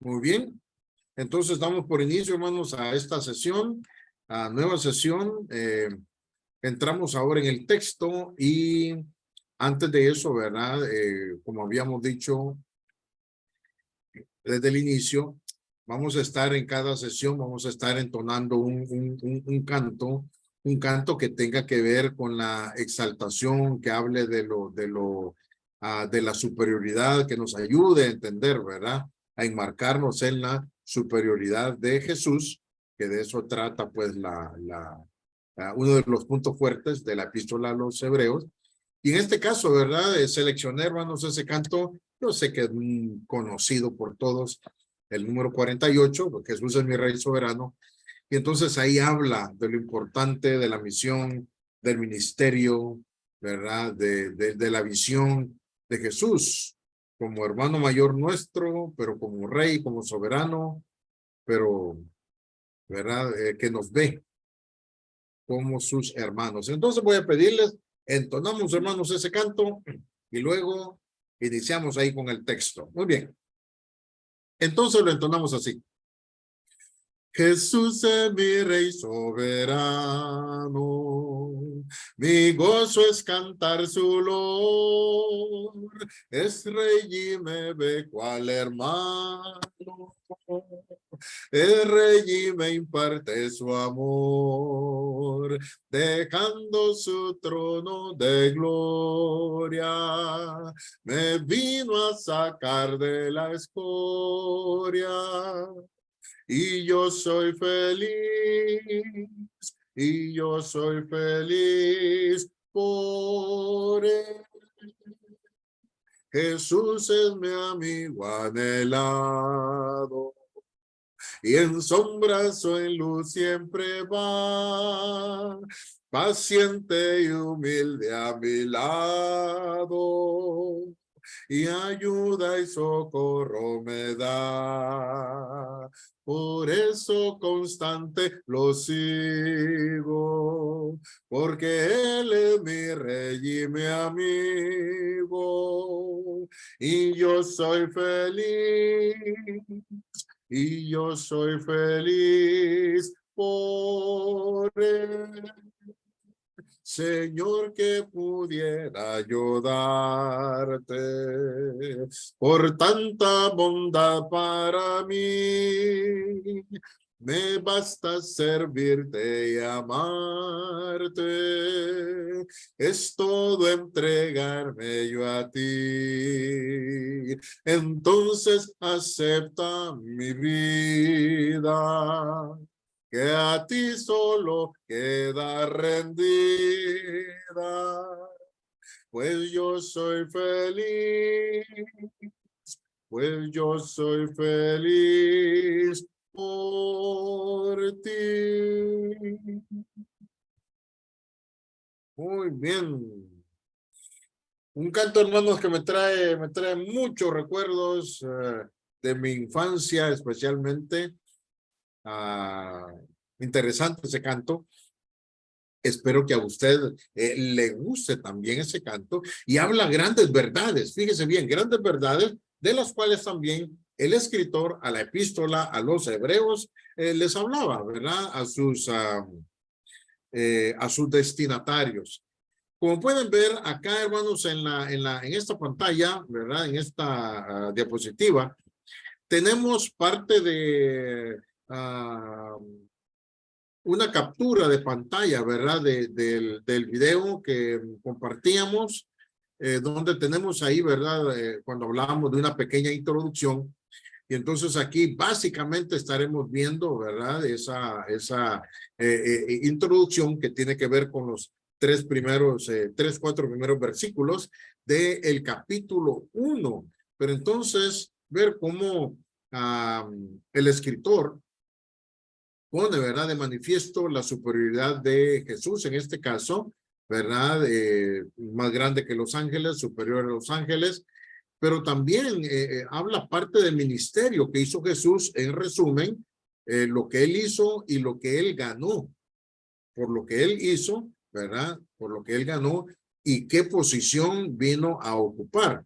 Muy bien. Entonces damos por inicio, hermanos, a esta sesión, a nueva sesión. Entramos ahora en el texto y antes de eso, ¿verdad? Como habíamos dicho desde el inicio, vamos a estar en cada sesión, vamos a estar entonando un canto que tenga que ver con la exaltación, que hable de la superioridad, que nos ayude a entender, ¿verdad? A enmarcarnos en la superioridad de Jesús, que de eso trata pues uno de los puntos fuertes de la epístola a los Hebreos. Y en este caso, ¿verdad? Seleccioné, hermanos, ese canto. Yo sé que es conocido por todos, el número 48, porque Jesús es mi Rey soberano. Y entonces ahí habla de lo importante de la misión, del ministerio, ¿verdad? De la visión de Jesús como hermano mayor nuestro, pero como Rey, como soberano, pero, ¿verdad? Que nos ve como sus hermanos. Entonces voy a pedirles, entonamos, hermanos, ese canto y luego iniciamos ahí con el texto. Muy bien. Entonces lo entonamos así. Jesús es mi Rey soberano, mi gozo es cantar su loor, es Rey y me ve cual hermano, es Rey y me imparte su amor, dejando su trono de gloria, me vino a sacar de la escoria. Y yo soy feliz, y yo soy feliz por él. Jesús es mi amigo anhelado, y en sombras o en luz siempre va, paciente y humilde a mi lado, y ayuda y socorro me da. Por eso constante lo sigo, porque Él es mi Rey y mi amigo, y yo soy feliz, y yo soy feliz por él. Señor, que pudiera ayudarte por tanta bondad para mí. Me basta servirte y amarte. Es todo entregarme yo a ti. Entonces acepta mi vida, que a ti solo queda rendida, pues yo soy feliz, pues yo soy feliz por ti. Muy bien. Un canto, hermanos, que me trae muchos recuerdos de mi infancia, especialmente. Interesante ese canto. Espero que a usted le guste también ese canto y habla grandes verdades, fíjese bien, grandes verdades de las cuales también el escritor a la epístola a los hebreos les hablaba, ¿verdad? A sus destinatarios. Como pueden ver acá, hermanos, en esta pantalla, ¿verdad? En esta diapositiva, tenemos parte de una captura de pantalla, ¿verdad? Del video que compartíamos, donde tenemos ahí, ¿verdad? Cuando hablábamos de una pequeña introducción. Y entonces aquí básicamente estaremos viendo, ¿verdad? Esa introducción que tiene que ver con los cuatro primeros versículos del capítulo 1. Pero entonces ver cómo el escritor pone, ¿verdad? De manifiesto la superioridad de Jesús en este caso, ¿verdad? Más grande que los ángeles, superior a los ángeles, pero también habla parte del ministerio que hizo Jesús, en resumen, lo que él hizo y lo que él ganó, por lo que él hizo, ¿verdad? Por lo que él ganó y qué posición vino a ocupar.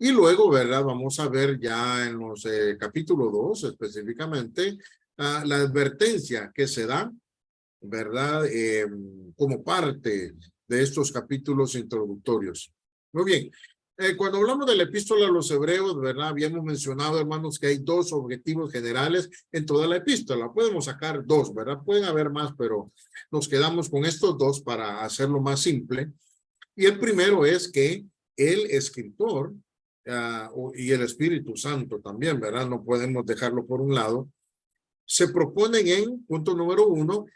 Y luego, ¿verdad? Vamos a ver ya en los capítulo 2 específicamente la advertencia que se da, ¿verdad? Como parte de estos capítulos introductorios. Muy bien. Cuando hablamos de la epístola a los hebreos, ¿verdad? Habíamos mencionado, hermanos, que hay dos objetivos generales en toda la epístola. Podemos sacar dos, ¿verdad? Pueden haber más, pero nos quedamos con estos dos para hacerlo más simple. Y el primero es que el escritor y el Espíritu Santo también, ¿verdad? No podemos dejarlo por un lado. Se proponen en, punto número 1,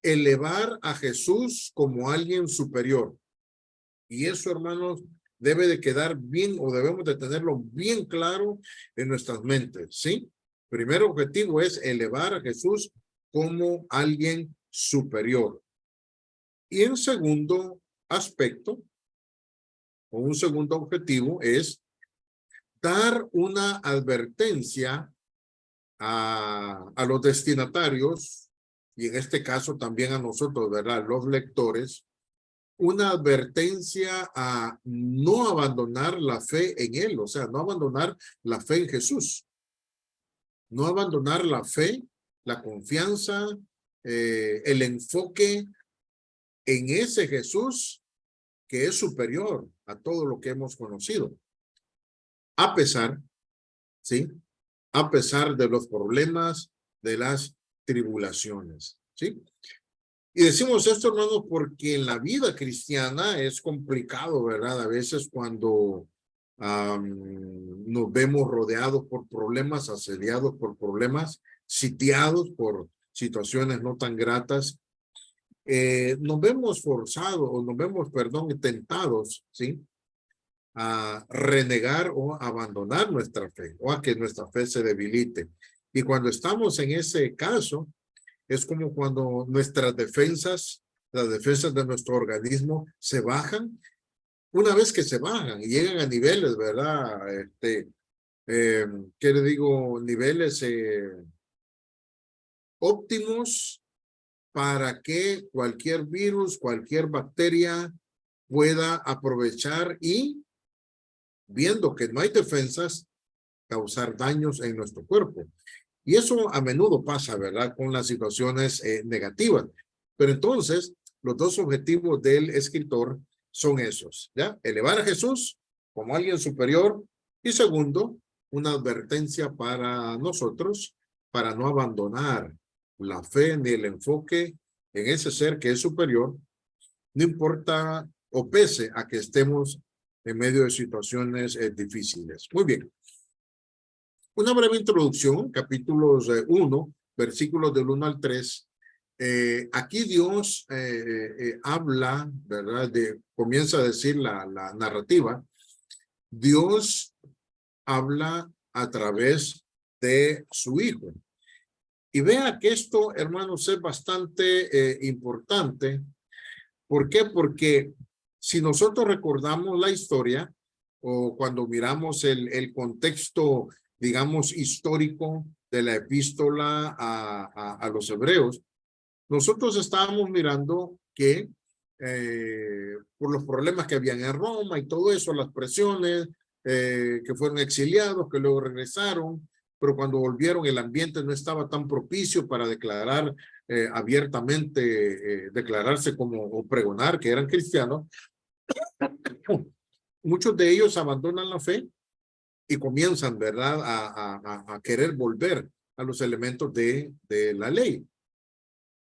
elevar a Jesús como alguien superior. Y eso, hermanos, debe de quedar bien, o debemos de tenerlo bien claro en nuestras mentes, ¿sí? Primer objetivo es elevar a Jesús como alguien superior. Y en segundo aspecto, o un segundo objetivo, es dar una advertencia a los destinatarios, y en este caso también a nosotros, ¿verdad? Los lectores, una advertencia a no abandonar la fe en Él, o sea, no abandonar la fe en Jesús, no abandonar la fe, la confianza, el enfoque en ese Jesús que es superior a todo lo que hemos conocido, a pesar, ¿sí? A pesar de los problemas, de las tribulaciones, ¿sí? Y decimos esto, hermanos, porque en la vida cristiana es complicado, ¿verdad? A veces cuando nos vemos rodeados por problemas, asediados por problemas, sitiados por situaciones no tan gratas, nos vemos forzados, o nos vemos, perdón, tentados, ¿sí? A renegar o abandonar nuestra fe, o a que nuestra fe se debilite. Y cuando estamos en ese caso, es como cuando nuestras defensas, las defensas de nuestro organismo se bajan. Una vez que se bajan y llegan a niveles, ¿verdad? ¿Qué le digo? Niveles óptimos para que cualquier virus, cualquier bacteria pueda aprovechar y, viendo que no hay defensas, causar daños en nuestro cuerpo. Y eso a menudo pasa, ¿verdad? Con las situaciones negativas. Pero entonces, los dos objetivos del escritor son esos, ¿ya? Elevar a Jesús como alguien superior y segundo, una advertencia para nosotros para no abandonar la fe ni el enfoque en ese ser que es superior, no importa o pese a que estemos en medio de situaciones difíciles. Muy bien. Una breve introducción, capítulos 1, versículos del 1 al 3. Aquí Dios habla, ¿verdad? Comienza a decir la narrativa. Dios habla a través de su Hijo. Y vea que esto, hermanos, es bastante importante. ¿Por qué? Porque si nosotros recordamos la historia o cuando miramos el contexto, digamos, histórico de la epístola a los hebreos, nosotros estábamos mirando que por los problemas que habían en Roma y todo eso, las presiones, que fueron exiliados, que luego regresaron, pero cuando volvieron el ambiente no estaba tan propicio para declarar abiertamente, declararse como o pregonar que eran cristianos. Muchos de ellos abandonan la fe y comienzan, ¿verdad?, a querer volver a los elementos de la ley,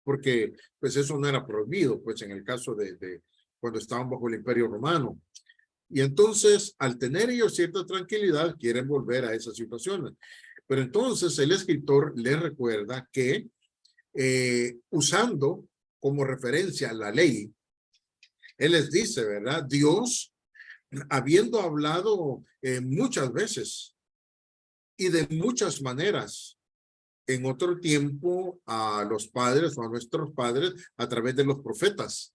porque pues eso no era prohibido, pues en el caso de cuando estaban bajo el Imperio Romano. Y entonces, al tener ellos cierta tranquilidad, quieren volver a esas situaciones. Pero entonces el escritor les recuerda que usando como referencia la ley, él les dice, ¿verdad? Dios, habiendo hablado muchas veces y de muchas maneras en otro tiempo a los padres o a nuestros padres a través de los profetas.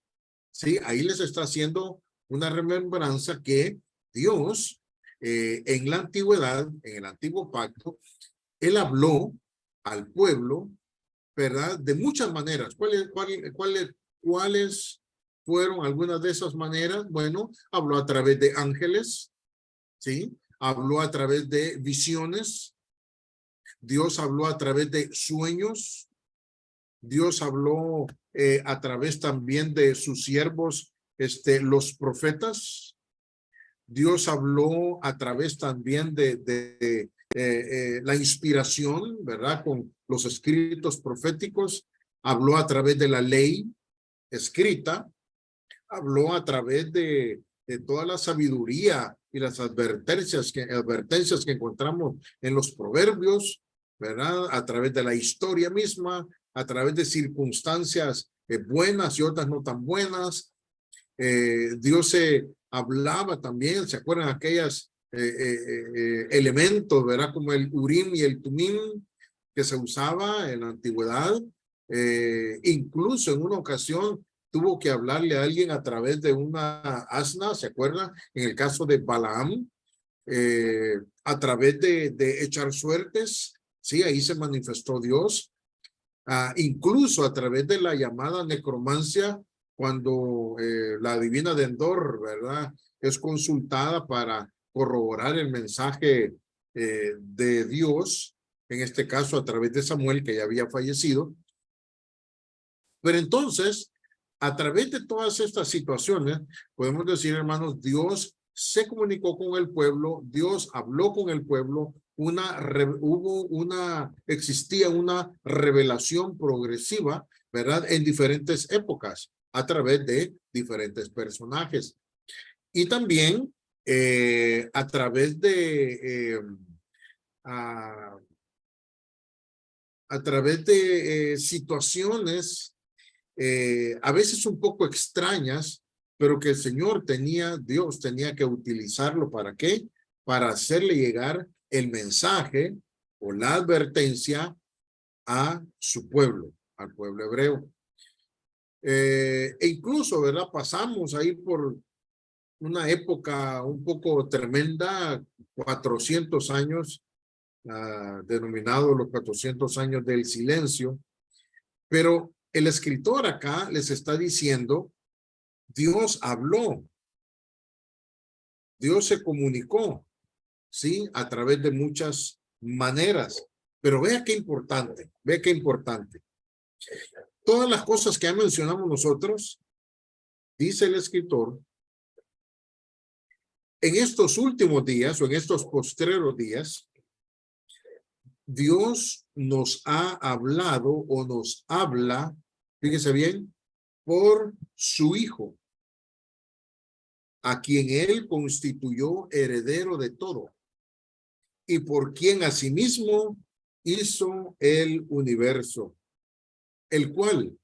Sí, ahí les está haciendo una remembranza que Dios en la antigüedad, en el antiguo pacto, él habló al pueblo, ¿verdad? De muchas maneras. ¿Cuáles fueron algunas de esas maneras? Bueno, habló a través de ángeles, ¿sí? habló a través de visiones, Dios habló a través de sueños, Dios habló a través también de sus siervos, los profetas. Dios habló a través también de la inspiración, ¿verdad? Con los escritos proféticos. Habló a través de la ley escrita. Habló a través de toda la sabiduría y las advertencias que encontramos en los proverbios, ¿verdad? A través de la historia misma, a través de circunstancias buenas y otras no tan buenas. Dios se hablaba también, ¿se acuerdan aquellos elementos, ¿verdad? Como el Urim y el Tumim que se usaba en la antigüedad. Incluso en una ocasión tuvo que hablarle a alguien a través de una asna, ¿se acuerdan? En el caso de Balaam, a través de echar suertes, sí, ahí se manifestó Dios. Incluso a través de la llamada necromancia, cuando la divina de Endor, ¿verdad? Es consultada para corroborar el mensaje de Dios, en este caso a través de Samuel, que ya había fallecido. Pero entonces, a través de todas estas situaciones, podemos decir, hermanos, Dios se comunicó con el pueblo, Dios habló con el pueblo, existía una revelación progresiva, ¿verdad? En diferentes épocas, a través de diferentes personajes. Y también a través de a través de situaciones a veces un poco extrañas, pero que el Señor Dios tenía que utilizarlo. ¿Para qué? Para hacerle llegar el mensaje o la advertencia a su pueblo, al pueblo hebreo. E incluso, ¿verdad? Pasamos ahí por una época un poco tremenda, 400 años, denominados los 400 años del silencio, pero el escritor acá les está diciendo, Dios habló, Dios se comunicó, ¿sí? A través de muchas maneras. Pero vea qué importante, vea qué importante. Todas las cosas que ya mencionamos nosotros, dice el escritor, en estos últimos días o en estos postreros días, Dios nos ha hablado o nos habla, fíjese bien, por su Hijo, a quien Él constituyó heredero de todo, y por quien asimismo hizo el universo, el cual,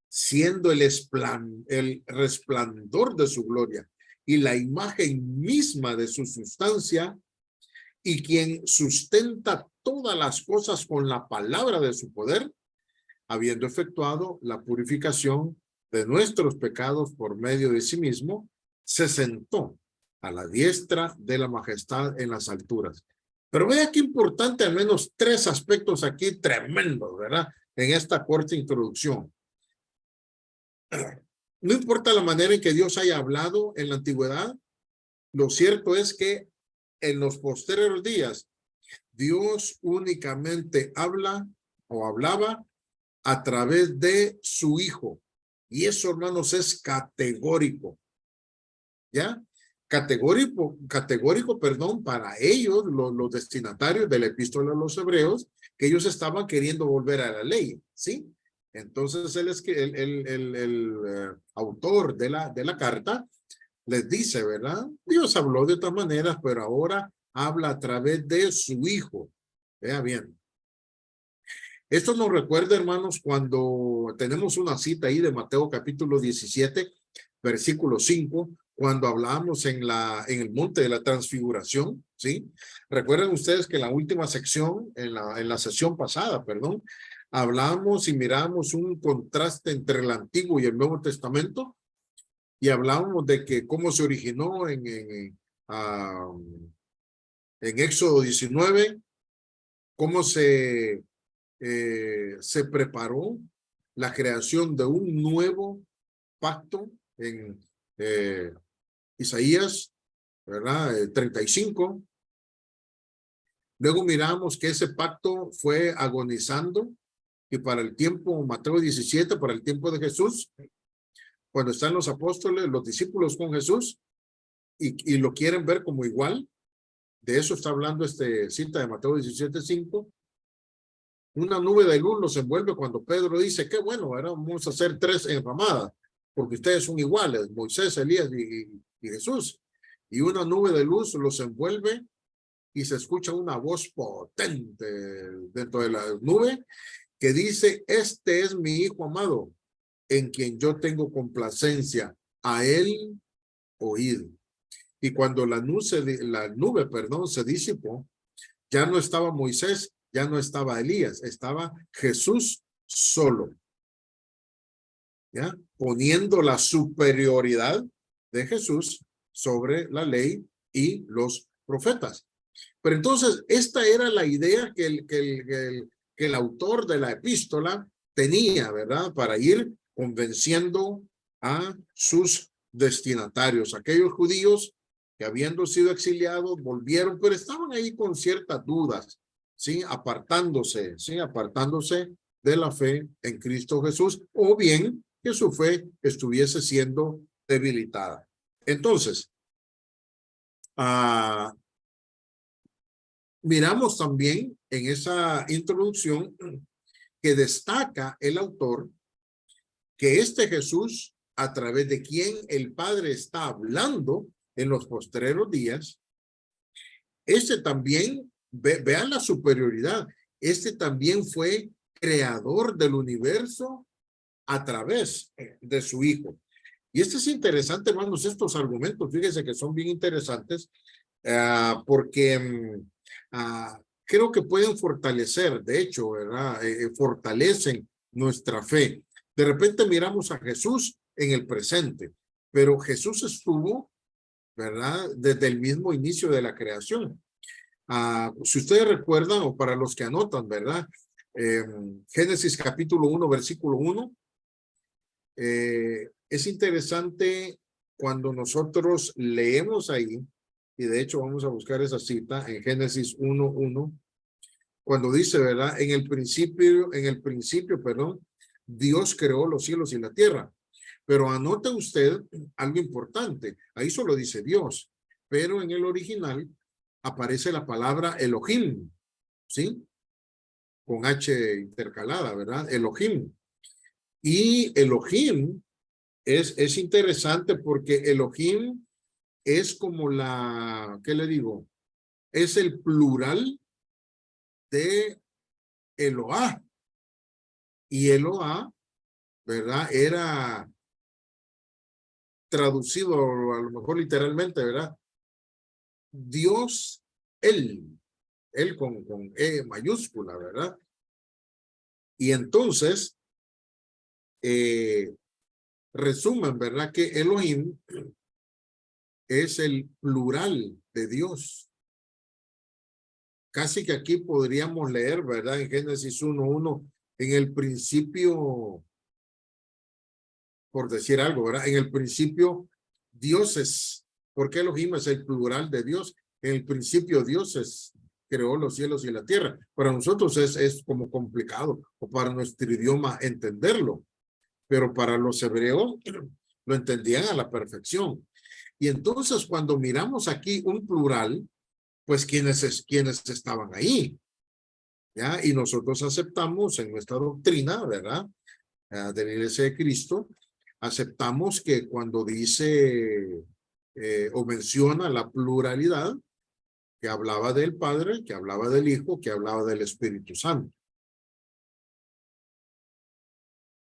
siendo el resplandor de su gloria y la imagen misma de su sustancia, y quien sustenta todas las cosas con la palabra de su poder, habiendo efectuado la purificación de nuestros pecados por medio de sí mismo, se sentó a la diestra de la majestad en las alturas. Pero vea qué importante, al menos 3 aspectos aquí tremendos, ¿verdad? En esta corta introducción. No importa la manera en que Dios haya hablado en la antigüedad, lo cierto es que en los posteriores días, Dios únicamente habla o hablaba a través de su Hijo. Y eso, hermanos, es categórico. ¿Ya? Categórico, perdón, para ellos, los destinatarios de la epístola a los hebreos, que ellos estaban queriendo volver a la ley, ¿sí? Entonces, el autor de la carta les dice, ¿verdad? Dios habló de otras maneras, pero ahora habla a través de su Hijo. Vea bien. Esto nos recuerda, hermanos, cuando tenemos una cita ahí de Mateo capítulo 17, versículo 5, cuando hablamos en el monte de la transfiguración, ¿sí? Recuerden ustedes que en la última sección, en la sesión pasada, perdón, hablamos y miramos un contraste entre el Antiguo y el Nuevo Testamento, y hablábamos de que cómo se originó en Éxodo 19, cómo se preparó la creación de un nuevo pacto en Isaías, ¿verdad? 35, Luego miramos que ese pacto fue agonizando y para el tiempo, Mateo 17, para el tiempo de Jesús, cuando están los apóstoles, los discípulos con Jesús y lo quieren ver como igual, de eso está hablando cita de Mateo 17:5. Una nube de luz los envuelve cuando Pedro dice, qué bueno, ¿verdad? Vamos a hacer 3 enramadas, porque ustedes son iguales, Moisés, Elías y Jesús. Y una nube de luz los envuelve y se escucha una voz potente dentro de la nube que dice, este es mi hijo amado, en quien yo tengo complacencia, a él oíd. Y cuando la nube, se disipó, ya no estaba Moisés, ya no estaba Elías, estaba Jesús solo, ¿ya? Poniendo la superioridad de Jesús sobre la ley y los profetas. Pero entonces, esta era la idea que el autor de la epístola tenía, ¿verdad? Para ir convenciendo a sus destinatarios, aquellos judíos que habiendo sido exiliados volvieron, pero estaban ahí con ciertas dudas, ¿sí? Apartándose de la fe en Cristo Jesús, o bien que su fe estuviese siendo debilitada. Entonces, miramos también en esa introducción que destaca el autor que este Jesús, a través de quien el Padre está hablando en los postreros días, este también, vean la superioridad, este también fue creador del universo a través de su Hijo. Y esto es interesante, hermanos, estos argumentos, fíjense que son bien interesantes, porque creo que pueden fortalecer, de hecho, ¿verdad? Fortalecen nuestra fe. De repente miramos a Jesús en el presente, pero Jesús estuvo, ¿verdad? Desde el mismo inicio de la creación. Si ustedes recuerdan, o para los que anotan, ¿verdad? Génesis capítulo 1, versículo 1. Es interesante cuando nosotros leemos ahí, y de hecho vamos a buscar esa cita en Génesis 1:1, cuando dice, ¿verdad? En el principio, perdón, Dios creó los cielos y la tierra. Pero anote usted algo importante, ahí solo dice Dios, pero en el original aparece la palabra Elohim, ¿sí? Con H intercalada, ¿verdad? Elohim. Y Elohim es interesante porque Elohim es como ¿qué le digo? Es el plural de Eloah. Y Eloah, ¿verdad? Era traducido a lo mejor literalmente, ¿verdad? Dios, él con E mayúscula, ¿verdad? Y entonces, resumen, ¿verdad? Que Elohim es el plural de Dios. Casi que aquí podríamos leer, ¿verdad? En Génesis 1:1, en el principio, por decir algo, ¿verdad? En el principio, dioses, porque Elohim es el plural de Dios. En el principio, dioses creó los cielos y la tierra. Para nosotros es como complicado, o para nuestro idioma entenderlo, pero para los hebreos lo entendían a la perfección. Y entonces, cuando miramos aquí un plural, pues quienes estaban ahí, ¿ya? Y nosotros aceptamos en nuestra doctrina, ¿verdad? De la Iglesia de Cristo, aceptamos que cuando dice o menciona la pluralidad, que hablaba del Padre, que hablaba del Hijo, que hablaba del Espíritu Santo.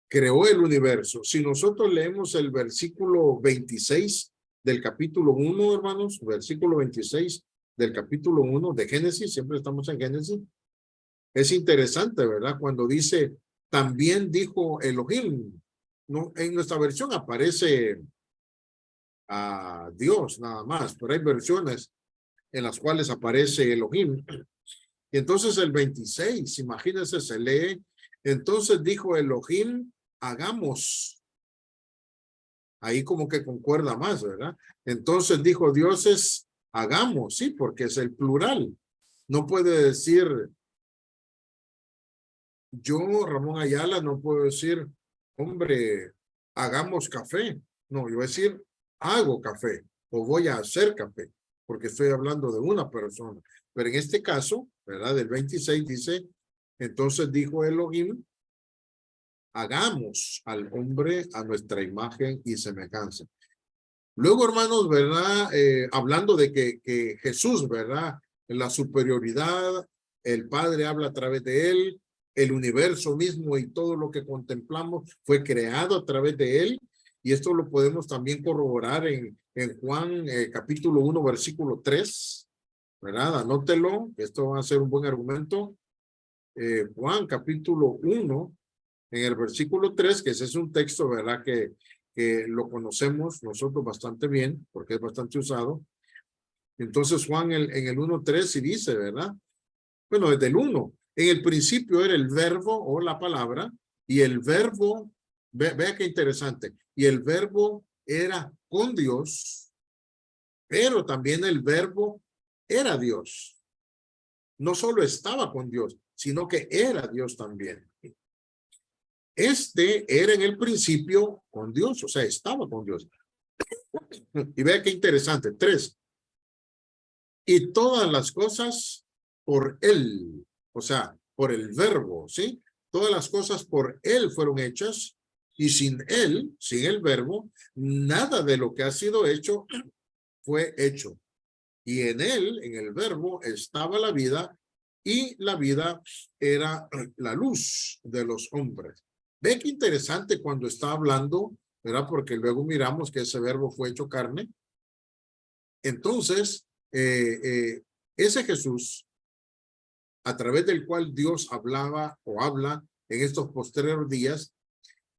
Creó el universo. Si nosotros leemos el versículo 26 del capítulo 1, hermanos, versículo 26 del capítulo 1 de Génesis, siempre estamos en Génesis, es interesante, ¿verdad? Cuando dice, también dijo Elohim, no, en nuestra versión aparece a Dios nada más, pero hay versiones en las cuales aparece Elohim. Y entonces el 26, imagínense, se lee, entonces dijo Elohim, hagamos. Ahí como que concuerda más, ¿verdad? Entonces dijo dioses, hagamos, sí, porque es el plural. No puede decir, yo, Ramón Ayala, no puedo decir, hombre, hagamos café. No, yo voy a decir, hago café o voy a hacer café, porque estoy hablando de una persona. Pero en este caso, ¿verdad? Del 26 dice, entonces dijo Elohim, hagamos al hombre a nuestra imagen y semejanza. Luego, hermanos, ¿verdad? Hablando de que Jesús, ¿verdad? La superioridad, el Padre habla a través de él, el universo mismo y todo lo que contemplamos fue creado a través de él. Y esto lo podemos también corroborar en Juan capítulo 1, versículo 3, ¿verdad? Anótelo, esto va a ser un buen argumento. Juan capítulo 1, en el versículo 3, que ese es un texto, ¿verdad? Que lo conocemos nosotros bastante bien, porque es bastante usado. Entonces Juan en el 1:3 y dice, ¿verdad? Bueno, desde el 1, en el principio era el verbo o la palabra, y el verbo, vea qué interesante, y el verbo era con Dios, pero también el verbo era Dios. No solo estaba con Dios, sino que era Dios también. Este era en el principio con Dios, o sea, estaba con Dios. Y vea qué interesante. 3. Y todas las cosas por él, o sea, por el verbo, ¿sí? Todas las cosas por él fueron hechas y sin él, sin el verbo, nada de lo que ha sido hecho fue hecho. Y en él, en el verbo, estaba la vida y la vida era la luz de los hombres. Ve qué interesante cuando está hablando, ¿verdad? Porque luego miramos que ese verbo fue hecho carne. Entonces, ese Jesús, a través del cual Dios hablaba o habla en estos posteriores días,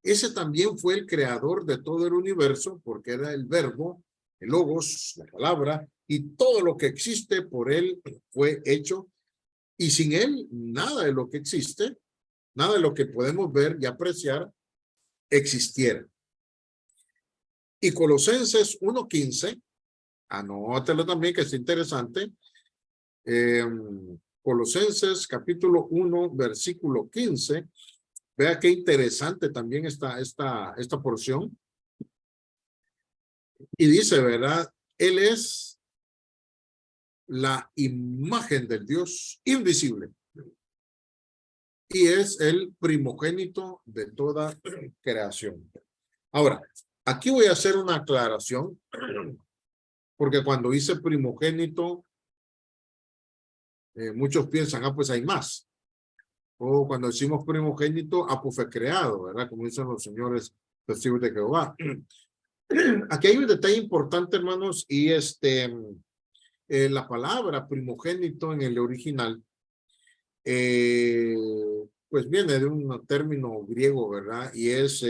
ese también fue el creador de todo el universo, porque era el verbo, el logos, la palabra, y todo lo que existe por él fue hecho. Y sin él, nada de lo que existe, nada de lo que podemos ver y apreciar, existiera. Y Colosenses 1:15, anótelo también que es interesante, Colosenses capítulo 1, versículo 15. Vea qué interesante también esta porción. Y dice, ¿verdad? Él es la imagen del Dios invisible. Y es el primogénito de toda creación. Ahora, aquí voy a hacer una aclaración, porque cuando dice primogénito, muchos piensan, pues hay más. O cuando decimos primogénito, pues fue creado, ¿verdad? Como dicen los señores testigos de Jehová. Aquí hay un detalle importante, hermanos, y la palabra primogénito en el original, pues viene de un término griego, ¿verdad? Y es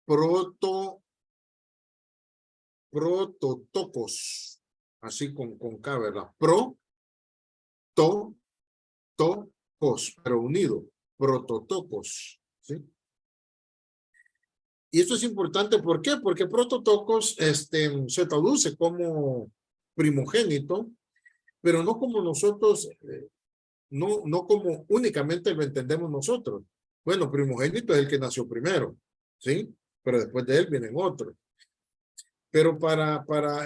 prototokos, así con K, ¿verdad? Tokos, pero unido, prototokos, ¿sí? Y esto es importante, ¿por qué? Porque prototokos se traduce como primogénito, pero no como nosotros, no como únicamente lo entendemos nosotros. Bueno, primogénito es el que nació primero, ¿sí? Pero después de él vienen otros. Pero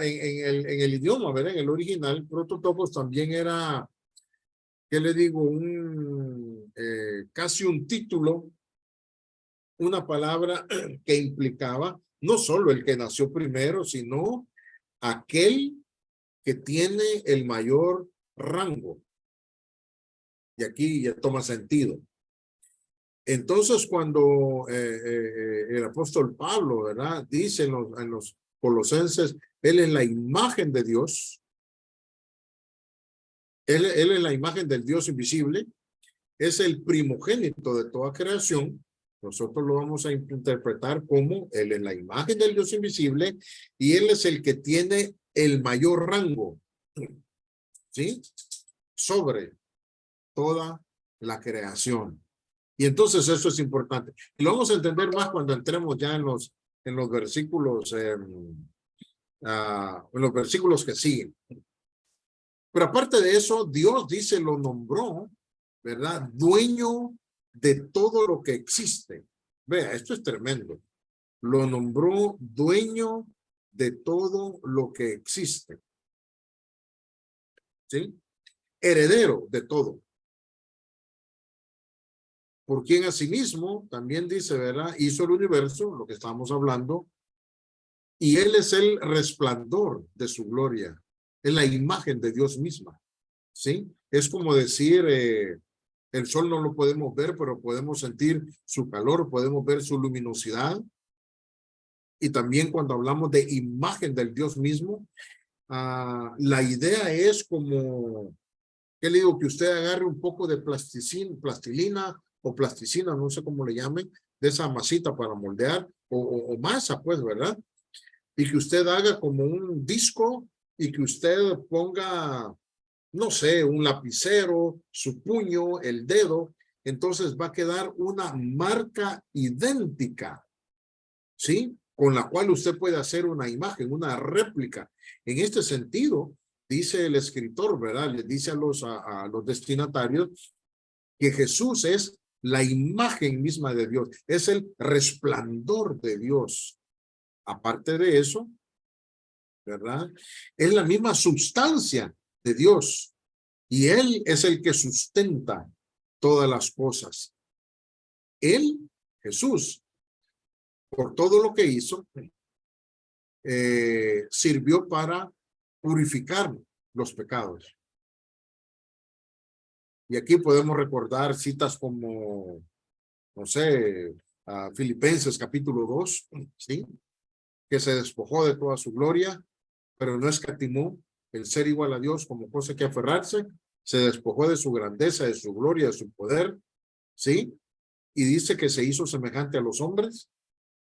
en el idioma, ¿verdad? En el original, prototokos también era, ¿qué le digo? Casi un título, una palabra que implicaba no solo el que nació primero, sino aquel que tiene el mayor rango. Y aquí ya toma sentido. Entonces, cuando el apóstol Pablo, ¿verdad? Dice en los Colosenses, él es la imagen de Dios. Él es la imagen del Dios invisible. Es el primogénito de toda creación. Nosotros lo vamos a interpretar como él es la imagen del Dios invisible y él es el que tiene el mayor rango, ¿sí? Sobre toda la creación. Y entonces eso es importante. Y lo vamos a entender más cuando entremos ya en los versículos, en los versículos que siguen. Pero aparte de eso, Dios dice, lo nombró, ¿verdad? Dueño de todo lo que existe. Vea, esto es tremendo. Lo nombró dueño de todo lo que existe. ¿Sí? Heredero de todo. Por quien asimismo también dice, ¿verdad? Hizo el universo, lo que estamos hablando, y él es el resplandor de su gloria. Es la imagen de Dios misma. ¿Sí? Es como decir, el sol no lo podemos ver, pero podemos sentir su calor, podemos ver su luminosidad. Y también cuando hablamos de imagen del Dios mismo, la idea es como, ¿qué le digo? Que usted agarre un poco de plastilina o plasticina, no sé cómo le llamen, de esa masita para moldear, o masa, pues, ¿verdad? Y que usted haga como un disco y que usted ponga, no sé, un lapicero, su puño, el dedo, entonces va a quedar una marca idéntica, ¿sí? Con la cual usted puede hacer una imagen, una réplica. En este sentido, dice el escritor, ¿verdad? Le dice a los destinatarios que Jesús es la imagen misma de Dios, es el resplandor de Dios. Aparte de eso, ¿verdad? Es la misma sustancia de Dios y Él es el que sustenta todas las cosas. Él, Jesús, por todo lo que hizo, sirvió para purificar los pecados. Y aquí podemos recordar citas como, no sé, Filipenses capítulo 2, ¿sí? Que se despojó de toda su gloria, pero no escatimó el ser igual a Dios como cosa que aferrarse, se despojó de su grandeza, de su gloria, de su poder, ¿sí? Y dice que se hizo semejante a los hombres,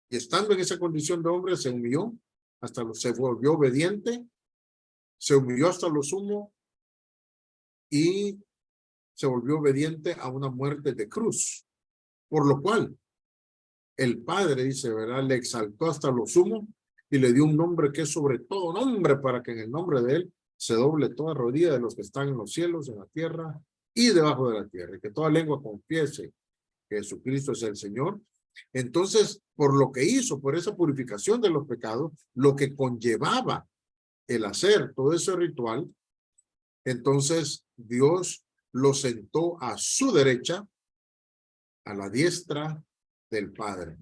y estando en esa condición de hombre se humilló, se volvió obediente, se humilló hasta lo sumo y se volvió obediente a una muerte de cruz, por lo cual el Padre, dice, ¿verdad? Le exaltó hasta lo sumo y le dio un nombre que es sobre todo nombre, para que en el nombre de él se doble toda rodilla de los que están en los cielos, en la tierra y debajo de la tierra, y que toda lengua confiese que Jesucristo es el Señor. Entonces, por lo que hizo, por esa purificación de los pecados, lo que conllevaba el hacer todo ese ritual, entonces Dios lo sentó a su derecha, a la diestra del Padre.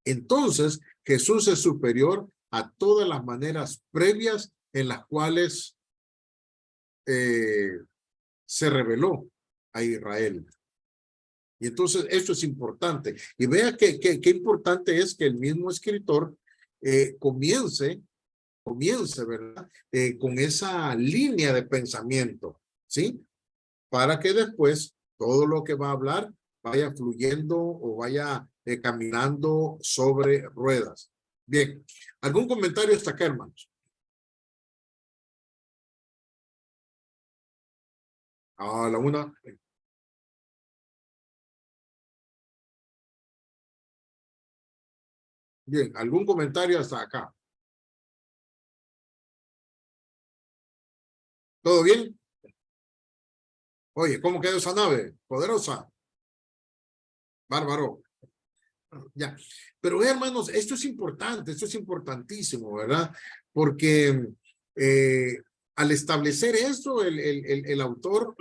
Entonces, Jesús es superior a todas las maneras previas en las cuales se reveló a Israel. Y entonces esto es importante. Y vea qué importante es que el mismo escritor comience, ¿verdad? Con esa línea de pensamiento, ¿sí? Para que después todo lo que va a hablar vaya fluyendo o vaya caminando sobre ruedas. Bien, ¿algún comentario hasta acá, hermanos? A la una. Bien, ¿algún comentario hasta acá? ¿Todo bien? Oye, ¿cómo quedó esa nave? Poderosa. Bárbaro. Ya. Pero hermanos, esto es importante, esto es importantísimo, ¿verdad? Porque eh, al establecer esto, el autor,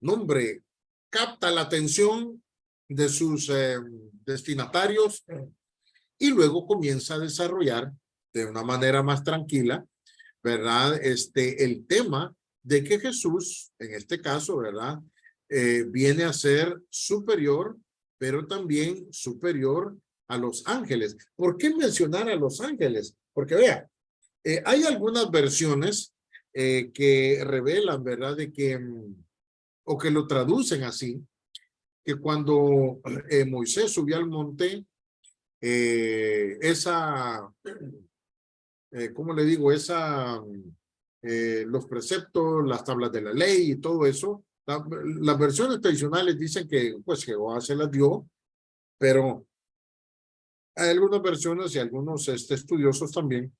nombre, capta la atención de sus destinatarios y luego comienza a desarrollar de una manera más tranquila, ¿verdad? El tema de que Jesús, en este caso, ¿verdad? Viene a ser superior, pero también superior a los ángeles. ¿Por qué mencionar a los ángeles? Porque vea, hay algunas versiones que revelan, ¿verdad? De que, o que lo traducen así, que cuando Moisés subió al monte, ¿cómo le digo? Los preceptos, las tablas de la ley y todo eso, las versiones tradicionales dicen que pues Jehová se las dio, pero hay algunas versiones y algunos estudiosos también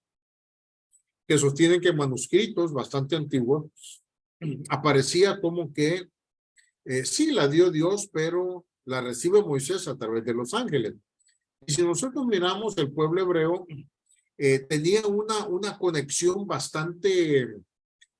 que sostienen que manuscritos bastante antiguos aparecía como que sí la dio Dios, pero la recibe Moisés a través de los ángeles. Y si nosotros miramos el pueblo hebreo, tenía una conexión bastante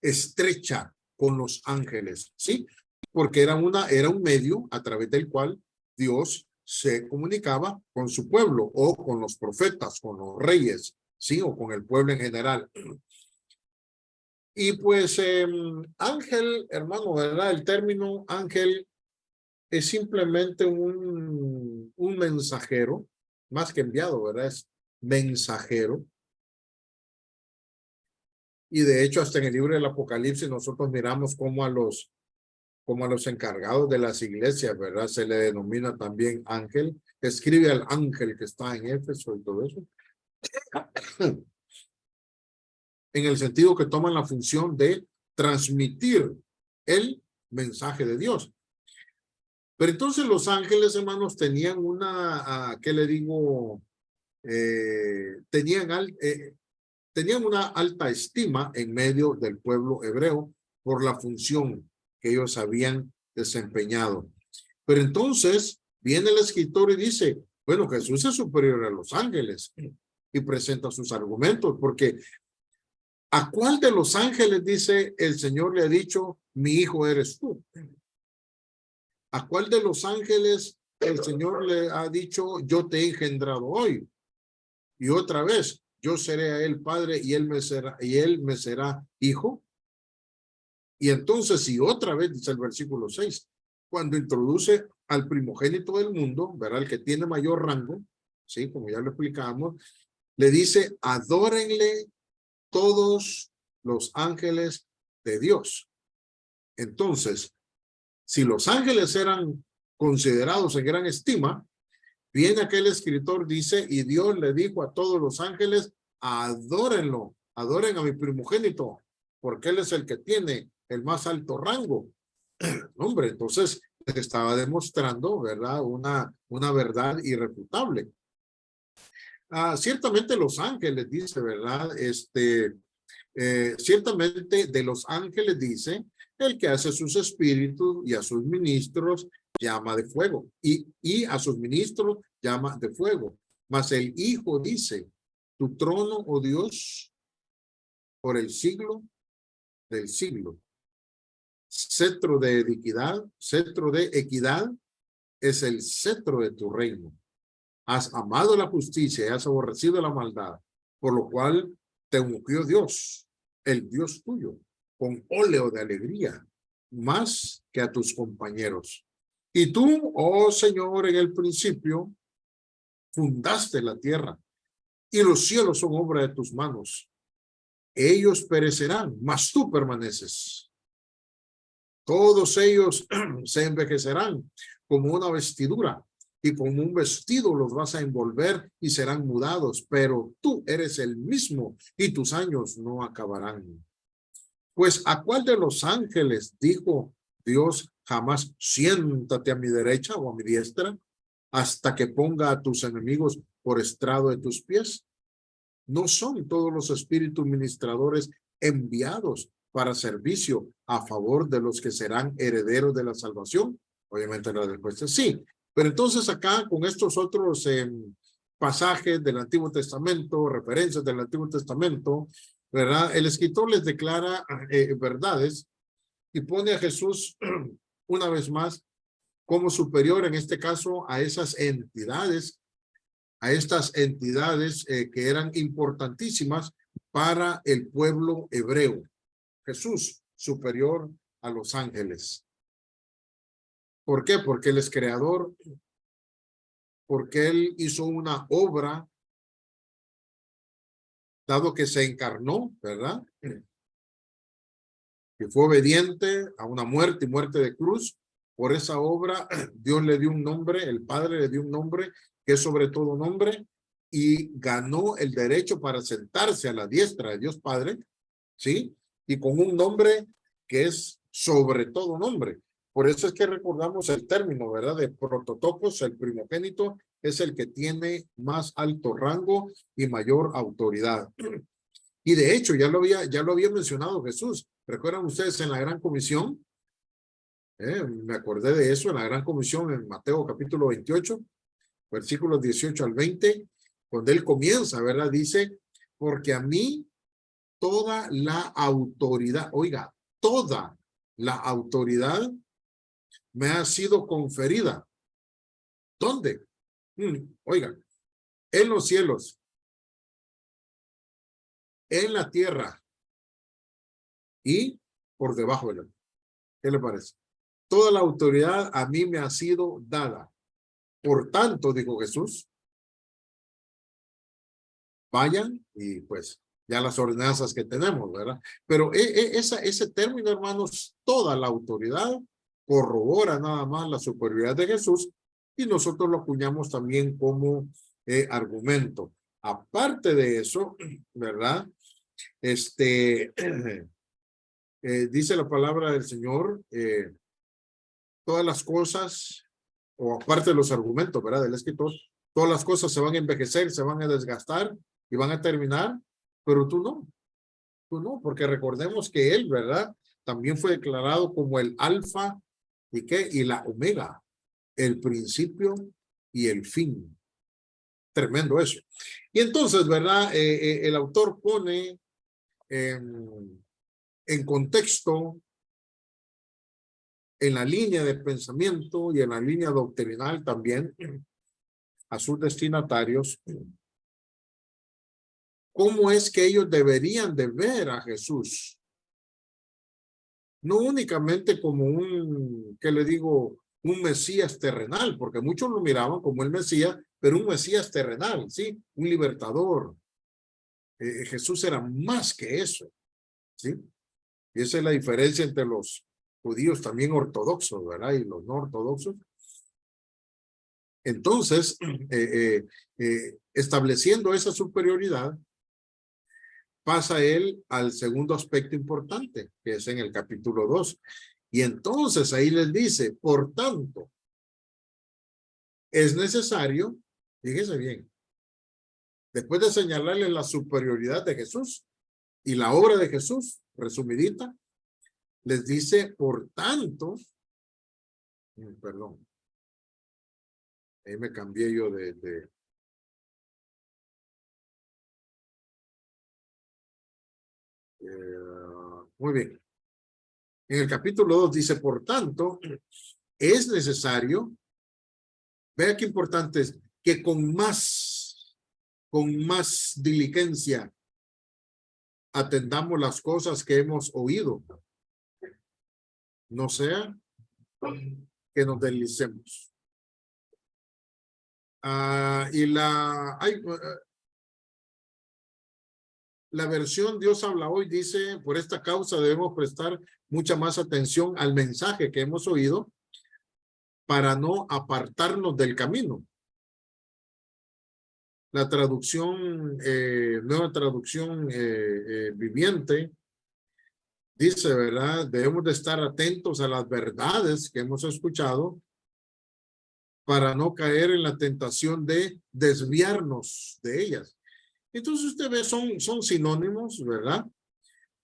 estrecha con los ángeles, ¿sí? Porque era un medio a través del cual Dios se comunicaba con su pueblo o con los profetas, con los reyes, ¿sí? O con el pueblo en general. Y pues ángel, hermano, ¿verdad? El término ángel es simplemente un mensajero, más que enviado, ¿verdad? Es mensajero. Y de hecho, hasta en el libro del Apocalipsis nosotros miramos cómo a los encargados de las iglesias, ¿verdad? Se le denomina también ángel. Escribe al ángel que está en Éfeso y todo eso. En el sentido que toman la función de transmitir el mensaje de Dios. Pero entonces los ángeles, hermanos, tenían ¿qué le digo? Tenían una alta estima en medio del pueblo hebreo por la función que ellos habían desempeñado. Pero entonces viene el escritor y dice, bueno, Jesús es superior a los ángeles, y presenta sus argumentos, porque ¿a cuál de los ángeles, dice, el Señor le ha dicho, mi hijo eres tú? ¿A cuál de los ángeles el Señor le ha dicho, yo te he engendrado hoy? Y otra vez, yo seré a él padre y él me será hijo. Y entonces, y otra vez dice el versículo 6, cuando introduce al primogénito del mundo, ¿verdad? El que tiene mayor rango, ¿sí? Como ya lo explicamos, le dice, adórenle todos los ángeles de Dios. Entonces, si los ángeles eran considerados en gran estima, viene aquel escritor, dice, y Dios le dijo a todos los ángeles, adórenlo, adoren a mi primogénito, porque él es el que tiene el más alto rango. Hombre, entonces estaba demostrando, ¿verdad? Una verdad irrefutable. Ciertamente los ángeles, dice, ¿verdad? Ciertamente de los ángeles dice, el que hace sus espíritus y a sus ministros llama de fuego, y a sus ministros llama de fuego. Mas el Hijo dice, tu trono, oh Dios, por el siglo del siglo. Cetro de equidad es el cetro de tu reino. Has amado la justicia y has aborrecido la maldad, por lo cual te ungió Dios, el Dios tuyo, con óleo de alegría, más que a tus compañeros. Y tú, oh Señor, en el principio fundaste la tierra, y los cielos son obra de tus manos. Ellos perecerán, mas tú permaneces. Todos ellos se envejecerán como una vestidura, y como un vestido los vas a envolver y serán mudados, pero tú eres el mismo y tus años no acabarán. Pues ¿a cuál de los ángeles dijo Dios jamás siéntate a mi derecha o a mi diestra hasta que ponga a tus enemigos por estrado de tus pies? ¿No son todos los espíritus ministradores enviados para servicio a favor de los que serán herederos de la salvación? Obviamente la respuesta es sí. Pero entonces acá con estos otros pasajes del Antiguo Testamento, referencias del Antiguo Testamento, ¿verdad? El escritor les declara verdades y pone a Jesús una vez más como superior, en este caso, a esas entidades, a estas entidades que eran importantísimas para el pueblo hebreo. Jesús superior a los ángeles. ¿Por qué? Porque él es creador, porque él hizo una obra, dado que se encarnó, ¿verdad? Que fue obediente a una muerte y muerte de cruz. Por esa obra, Dios le dio un nombre, el Padre le dio un nombre que es sobre todo nombre, y ganó el derecho para sentarse a la diestra de Dios Padre, ¿sí? Y con un nombre que es sobre todo nombre. Por eso es que recordamos el término, ¿verdad? De prototocos, el primogénito es el que tiene más alto rango y mayor autoridad. Y de hecho, ya lo había mencionado Jesús, ¿Recuerdan ustedes en la Gran Comisión? Me acordé de eso en la Gran Comisión en Mateo capítulo 28, versículos 18 al 20, cuando él comienza, ¿verdad? Dice, porque a mí toda la autoridad, oiga, toda la autoridad me ha sido conferida. ¿Dónde? Oiga, en los cielos, en la tierra y por debajo de la tierra. ¿Qué le parece? Toda la autoridad a mí me ha sido dada. Por tanto, dijo Jesús, vayan y pues ya las ordenanzas que tenemos, ¿verdad? Pero ese término, hermanos, toda la autoridad corrobora nada más la superioridad de Jesús y nosotros lo acuñamos también como argumento. Aparte de eso, ¿verdad? Dice la palabra del Señor, todas las cosas, o aparte de los argumentos, ¿verdad? Del escritor, todas las cosas se van a envejecer, se van a desgastar y van a terminar, pero tú no, porque recordemos que él, ¿verdad? También fue declarado como el alfa y qué, y la omega, el principio y el fin. Tremendo eso. Y entonces, ¿verdad? El autor pone en contexto, en la línea de pensamiento y en la línea doctrinal también a sus destinatarios, cómo es que ellos deberían de ver a Jesús. No únicamente como ¿qué le digo? Un Mesías terrenal, porque muchos lo miraban como el Mesías, pero un Mesías terrenal, ¿sí? Un libertador. Jesús era más que eso, ¿sí? Y esa es la diferencia entre los judíos también ortodoxos, ¿verdad? Y los no ortodoxos. Entonces, estableciendo esa superioridad, pasa él al segundo aspecto importante, que es en el capítulo 2. Y entonces ahí les dice, por tanto, es necesario, fíjese bien, después de señalarles la superioridad de Jesús y la obra de Jesús, resumidita, les dice, por tanto, perdón, ahí me cambié yo muy bien. En el capítulo 2 dice, por tanto, es necesario, vea qué importante es, que con más diligencia atendamos las cosas que hemos oído, no sea que nos deslicemos. Y la versión Dios habla hoy dice, por esta causa debemos prestar mucha más atención al mensaje que hemos oído para no apartarnos del camino. La traducción, nueva traducción viviente, dice, ¿verdad? Debemos de estar atentos a las verdades que hemos escuchado para no caer en la tentación de desviarnos de ellas. Entonces usted ve, son sinónimos, ¿verdad?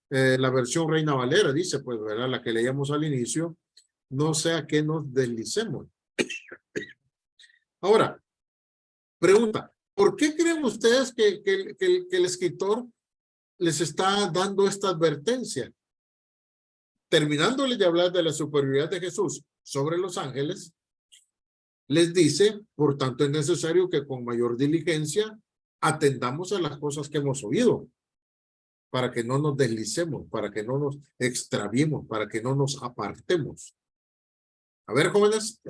La versión Reina Valera dice, pues, ¿verdad? La que leíamos al inicio, no sea que nos deslicemos. Ahora, pregunta, ¿por qué creen ustedes que el escritor les está dando esta advertencia? Terminándole de hablar de la superioridad de Jesús sobre los ángeles, les dice, por tanto es necesario que con mayor diligencia atendamos a las cosas que hemos oído, para que no nos deslicemos, para que no nos extraviemos, para que no nos apartemos. A ver, jóvenes.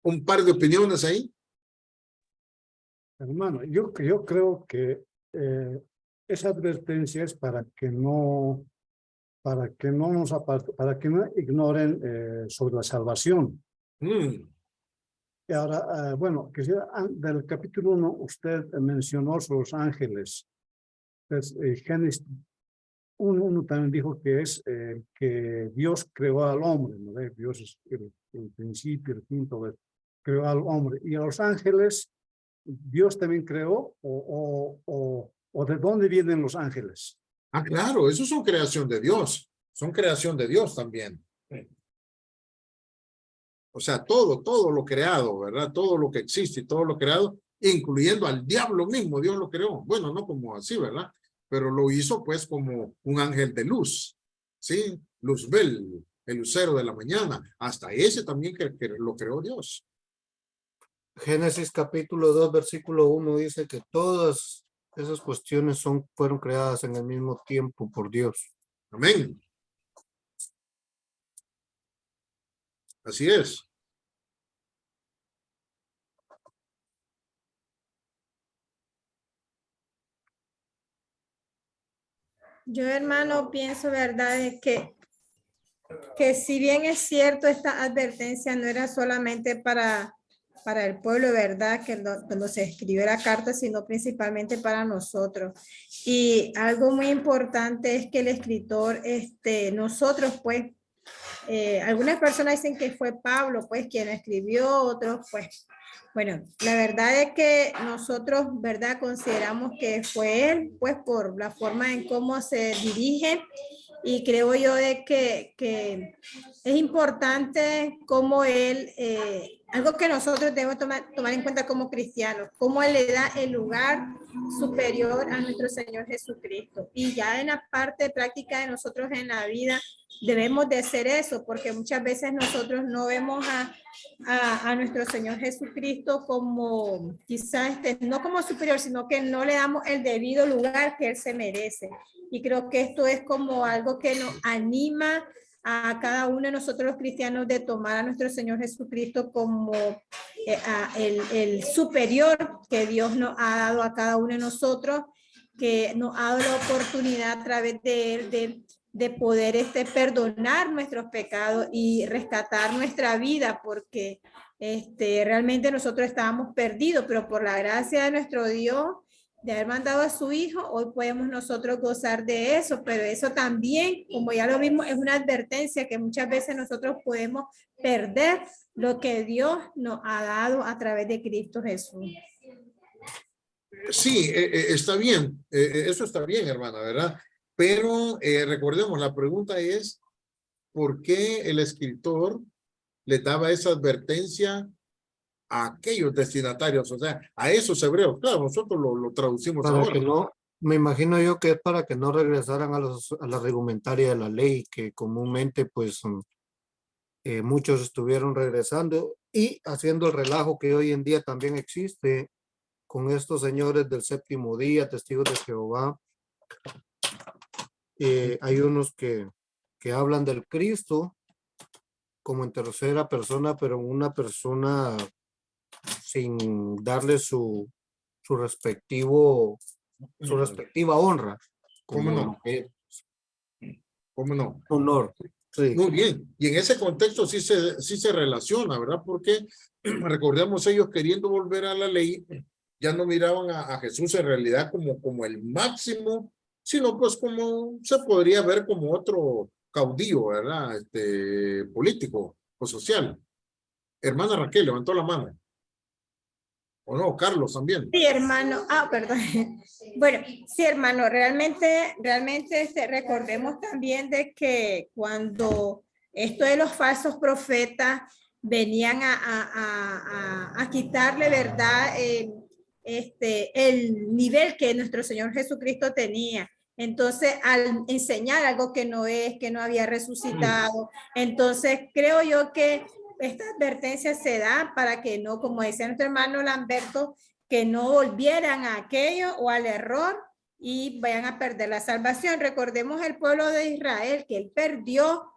Un par de opiniones ahí. Hermano, yo creo que esa advertencia es para que no nos para que no ignoren sobre la salvación. Y ahora, bueno, quisiera, del capítulo 1, usted mencionó sobre los ángeles. Pues, Génesis 1 también dijo que es que Dios creó al hombre, ¿no? Dios es el principio, el fin, todo eso. Creó al hombre. Y a los ángeles, Dios también creó o ¿O de dónde vienen los ángeles? Ah, claro, esos son creación de Dios. Son creación de Dios también. O sea, todo lo creado, ¿verdad? Todo lo que existe y todo lo creado, incluyendo al diablo mismo, Dios lo creó. Bueno, no como así, ¿verdad? Pero lo hizo pues como un ángel de luz, ¿sí? Luzbel, el lucero de la mañana. Hasta ese también que lo creó Dios. Génesis capítulo 2, versículo 1 dice que todas esas cuestiones fueron creadas en el mismo tiempo por Dios. Amén. Así es. Yo, hermano, pienso, ¿verdad?, de que si bien es cierto, esta advertencia no era solamente para el pueblo, ¿verdad?, que cuando se escribió la carta, sino principalmente para nosotros. Y algo muy importante es que el escritor, nosotros, pues, algunas personas dicen que fue Pablo, pues, quien escribió, otros, pues, bueno, la verdad es que nosotros, ¿verdad?, consideramos que fue él, pues, por la forma en cómo se dirige, y creo yo de que es importante cómo él, algo que nosotros debemos tomar en cuenta como cristianos, cómo él le da el lugar superior a nuestro Señor Jesucristo. Y ya en la parte práctica de nosotros en la vida, debemos de hacer eso, porque muchas veces nosotros no vemos a nuestro Señor Jesucristo como quizás no como superior, sino que no le damos el debido lugar que Él se merece. Y creo que esto es como algo que nos anima a cada uno de nosotros los cristianos de tomar a nuestro Señor Jesucristo como el superior que Dios nos ha dado a cada uno de nosotros, que nos ha dado la oportunidad a través de Él de poder perdonar nuestros pecados y rescatar nuestra vida, porque realmente nosotros estábamos perdidos, pero por la gracia de nuestro Dios, de haber mandado a su Hijo, hoy podemos nosotros gozar de eso, pero eso también, como ya lo vimos, es una advertencia que muchas veces nosotros podemos perder lo que Dios nos ha dado a través de Cristo Jesús. Sí, está bien, eso está bien, hermana, ¿verdad? Pero recordemos, la pregunta es, ¿por qué el escritor le daba esa advertencia a aquellos destinatarios? O sea, a esos hebreos. Claro, nosotros lo traducimos Para ahora. que no, me imagino yo que es para que no regresaran a la reglamentaria de la ley, que comúnmente pues muchos estuvieron regresando y haciendo el relajo que hoy en día también existe con estos señores del séptimo día, testigos de Jehová. Hay unos que hablan del Cristo como en tercera persona, pero en una persona sin darle su respectiva honra. ¿Cómo no? Lo que ¿Cómo no? honor. Sí. Muy bien. Y en ese contexto sí se relaciona, ¿verdad? Porque recordemos, ellos queriendo volver a la ley, ya no miraban a Jesús en realidad como el máximo, sino pues como se podría ver como otro caudillo, ¿verdad? Político o social. Hermana Raquel levantó la mano. ¿O no? Carlos también. Sí, hermano. Ah, perdón. Bueno, sí, hermano, realmente recordemos también de que cuando esto de los falsos profetas venían a quitarle, ¿verdad?, el nivel que nuestro Señor Jesucristo tenía. Entonces, al enseñar algo que no es, que no había resucitado, entonces creo yo que esta advertencia se da para que no, como decía nuestro hermano Lamberto, que no volvieran a aquello o al error y vayan a perder la salvación. Recordemos el pueblo de Israel, que él perdió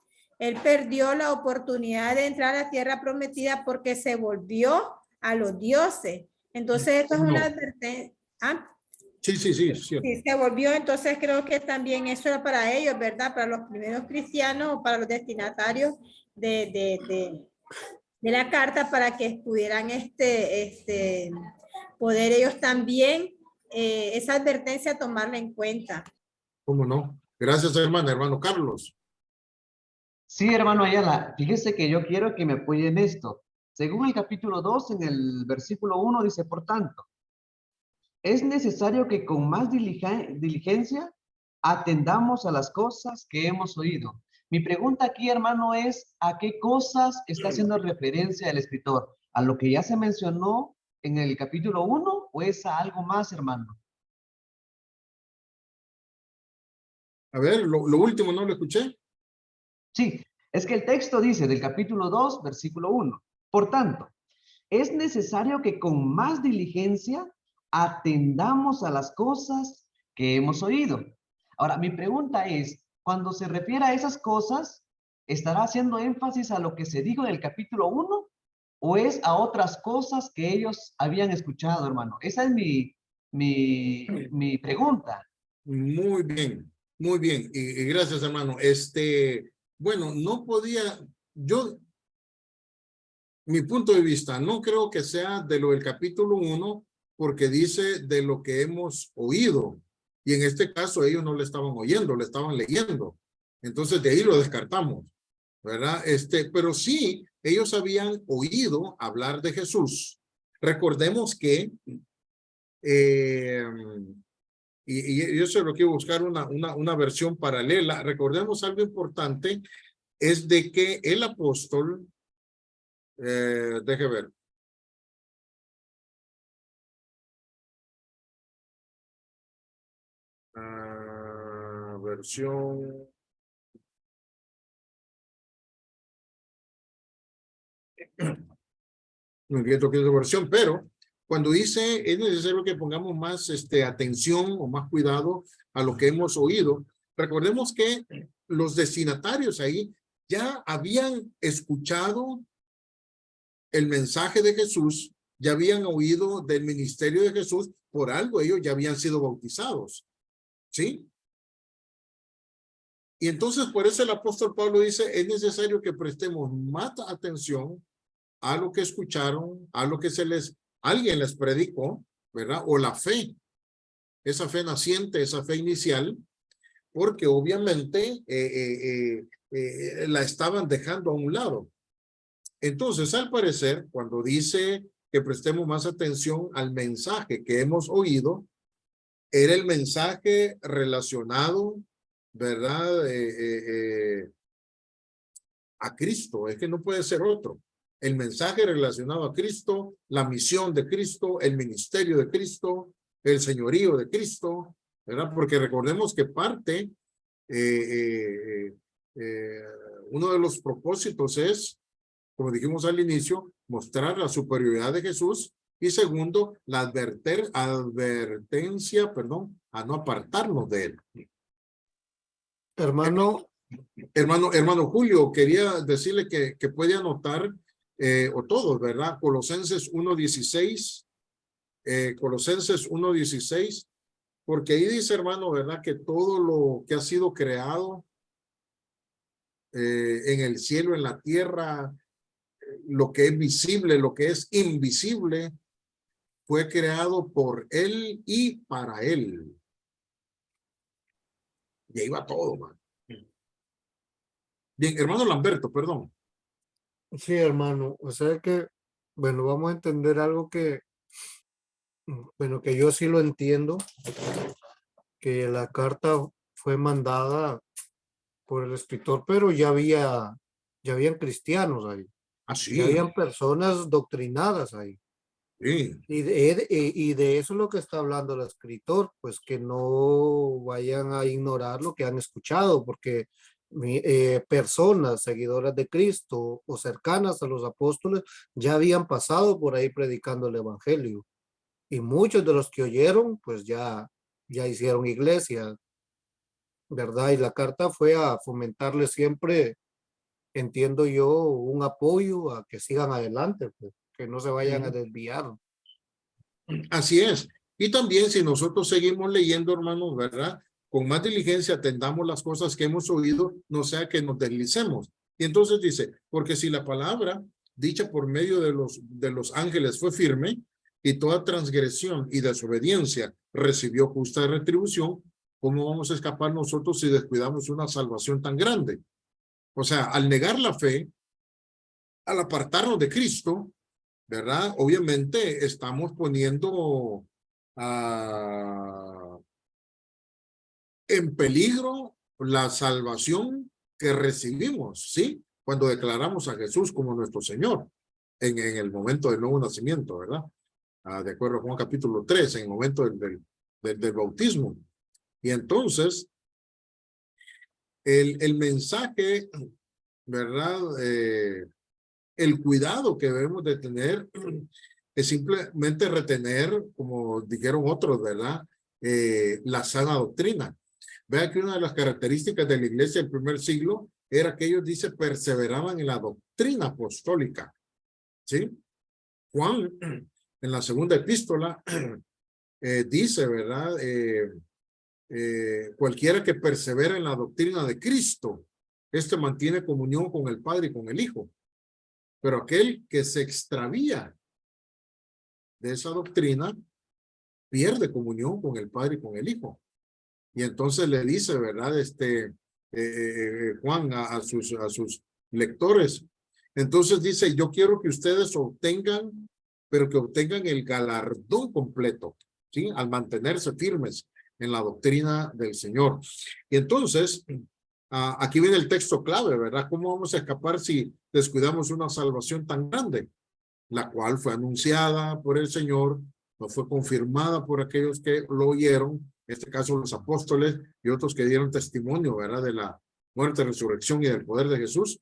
la oportunidad de entrar a la tierra prometida porque se volvió a los dioses. Entonces, esto es una advertencia. ¿Ah? Sí. Sí, se volvió. Entonces creo que también eso era para ellos, ¿verdad? Para los primeros cristianos o para los destinatarios de la carta, para que pudieran poder ellos también esa advertencia tomarla en cuenta. ¿Cómo no? Gracias, hermano Carlos. Sí, hermano Ayala, fíjese que yo quiero que me apoyen esto. Según el capítulo 2, en el versículo 1, dice, por tanto, es necesario que con más diligencia atendamos a las cosas que hemos oído. Mi pregunta aquí, hermano, es ¿a qué cosas está haciendo referencia el escritor? ¿A lo que ya se mencionó en el capítulo 1 o es a algo más, hermano? A ver, lo último no lo escuché. Sí, es que el texto dice del capítulo 2, versículo 1. Por tanto, es necesario que con más diligencia atendamos a las cosas que hemos oído. Ahora, mi pregunta es, cuando se refiere a esas cosas, ¿estará haciendo énfasis a lo que se dijo en el capítulo 1 o es a otras cosas que ellos habían escuchado, hermano? Esa es mi pregunta. Muy bien, muy bien. Y gracias, hermano. Bueno, no podía, mi punto de vista, no creo que sea de lo del capítulo 1, porque dice de lo que hemos oído. Y en este caso ellos no le estaban oyendo, le estaban leyendo. Entonces de ahí lo descartamos, ¿verdad? Pero sí, ellos habían oído hablar de Jesús. Recordemos que, y yo solo quiero buscar una versión paralela. Recordemos algo importante, es de que el apóstol, deje ver. Versión. No entiendo qué es la versión, pero cuando dice es necesario que pongamos más atención o más cuidado a lo que hemos oído, recordemos que los destinatarios ahí ya habían escuchado el mensaje de Jesús, ya habían oído del ministerio de Jesús, por algo ellos ya habían sido bautizados, ¿sí? Y entonces por eso el apóstol Pablo dice, es necesario que prestemos más atención a lo que escucharon, a lo que alguien les predicó, ¿verdad? O la fe, esa fe naciente, esa fe inicial, porque obviamente la estaban dejando a un lado. Entonces, al parecer, cuando dice que prestemos más atención al mensaje que hemos oído, era el mensaje relacionado, ¿verdad? A Cristo, es que no puede ser otro. El mensaje relacionado a Cristo, la misión de Cristo, el ministerio de Cristo, el señorío de Cristo, ¿verdad? Porque recordemos que parte, uno de los propósitos es, como dijimos al inicio, mostrar la superioridad de Jesús y segundo, la advertencia, perdón, a no apartarnos de él. Hermano, Hermano Julio, quería decirle que puede anotar, o todos, ¿verdad? Colosenses 1:16, Colosenses 1:16, porque ahí dice, hermano, ¿verdad? Que todo lo que ha sido creado en el cielo, en la tierra, lo que es visible, lo que es invisible, fue creado por él y para él. Y ahí va todo, man. Bien, hermano Lamberto, perdón. sí, hermano, o sea que, bueno, vamos a entender algo que, bueno, que yo sí lo entiendo, que la carta fue mandada por el escritor, pero ya habían cristianos ahí, ya Así, habían personas doctrinadas ahí. sí. Y de eso es lo que está hablando el escritor, pues que no vayan a ignorar lo que han escuchado, porque personas seguidoras de Cristo o cercanas a los apóstoles ya habían pasado por ahí predicando el evangelio. Y muchos de los que oyeron, pues ya hicieron iglesia, ¿verdad? Y la carta fue a fomentarle siempre, entiendo yo, un apoyo a que sigan adelante, pues, que no se vayan a desviar. Así es. Y también si nosotros seguimos leyendo, hermanos, ¿verdad? Con más diligencia atendamos las cosas que hemos oído, no sea que nos deslicemos. Y entonces dice, porque si la palabra dicha por medio de los ángeles fue firme y toda transgresión y desobediencia recibió justa retribución, ¿cómo vamos a escapar nosotros si descuidamos una salvación tan grande? O sea, al negar la fe, al apartarnos de Cristo, ¿verdad? Obviamente estamos poniendo en peligro la salvación que recibimos, ¿sí? Cuando declaramos a Jesús como nuestro Señor en el momento del nuevo nacimiento, ¿verdad? De acuerdo a Juan capítulo 3, en el momento del bautismo. Y entonces, el mensaje, ¿verdad? El cuidado que debemos de tener es simplemente retener, como dijeron otros, ¿verdad? La sana doctrina. Vea que una de las características de la iglesia del primer siglo era que ellos, dice, perseveraban en la doctrina apostólica. ¿Sí? Juan, en la segunda epístola, dice, ¿verdad? Cualquiera que persevera en la doctrina de Cristo, este mantiene comunión con el Padre y con el Hijo. Pero aquel que se extravía de esa doctrina, pierde comunión con el Padre y con el Hijo. Y entonces le dice, ¿verdad? Juan a sus lectores. Entonces dice, yo quiero que ustedes obtengan, pero que obtengan el galardón completo, ¿sí? Al mantenerse firmes en la doctrina del Señor. Y entonces, aquí viene el texto clave, ¿verdad? ¿Cómo vamos a escapar si descuidamos una salvación tan grande? La cual fue anunciada por el Señor, no fue confirmada por aquellos que lo oyeron, en este caso los apóstoles y otros que dieron testimonio, ¿verdad? De la muerte, resurrección y del poder de Jesús,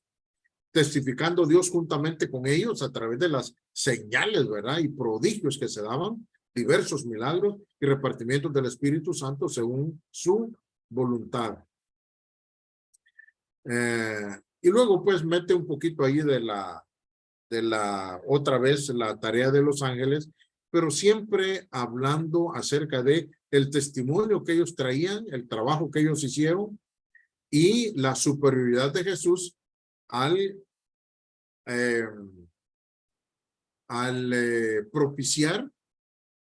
testificando Dios juntamente con ellos a través de las señales, ¿verdad? Y prodigios que se daban, diversos milagros y repartimientos del Espíritu Santo según su voluntad. Y luego pues mete un poquito ahí de la otra vez la tarea de los ángeles, pero siempre hablando acerca de el testimonio que ellos traían, el trabajo que ellos hicieron y la superioridad de Jesús al propiciar